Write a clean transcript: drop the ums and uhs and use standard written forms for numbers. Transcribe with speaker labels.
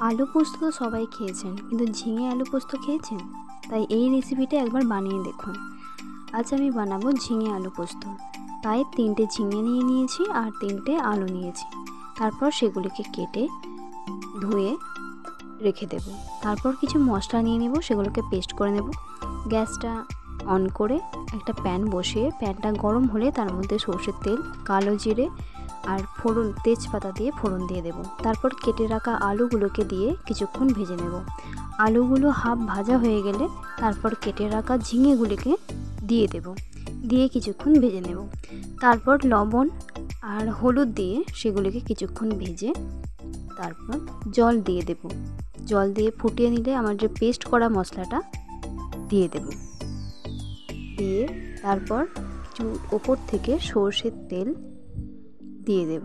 Speaker 1: আলু পোস্ত তো সবাই খেয়েছেন, কিন্তু ঝিঙে আলু পোস্ত খেয়েছেন? তাই এই রেসিপিটা একবার বানিয়ে দেখুন। আজ আমি বানাবো ঝিঙে আলু পোস্ত। তাই 3টে ঝিঙে নিয়ে নিয়েছি আর 3টে আলু নিয়েছি। তারপর সেগুলিকে কেটে ধুয়ে রেখে দেব। তারপর কিছু মশলা নিয়ে নেব, সেগুলোকে পেস্ট করে নেব। গ্যাসটা অন করে একটা প্যান বসিয়ে প্যানটা গরম হলে তার মধ্যে সরষের তেল, কালো জিরে আর ফোড়ন, তেজপাতা দিয়ে ফোড়ন দিয়ে দেব। তারপর কেটে রাখা আলুগুলোকে দিয়ে কিছুক্ষণ ভেজে নেব। আলুগুলো হাফ ভাজা হয়ে গেলে তারপর কেটে রাখা ঝিঙেগুলিকে দিয়ে দেব, দিয়ে কিছুক্ষণ ভেজে নেব। তারপর লবণ আর হলুদ দিয়ে সেগুলিকে কিছুক্ষণ ভেজে তারপর জল দিয়ে দেব। জল দিয়ে ফুটিয়ে নিলে আমার যে পেস্ট করা মশলাটা দিয়ে দেব। দিয়ে তারপর কিছু ওপর থেকে সরষের তেল দিয়ে দেব।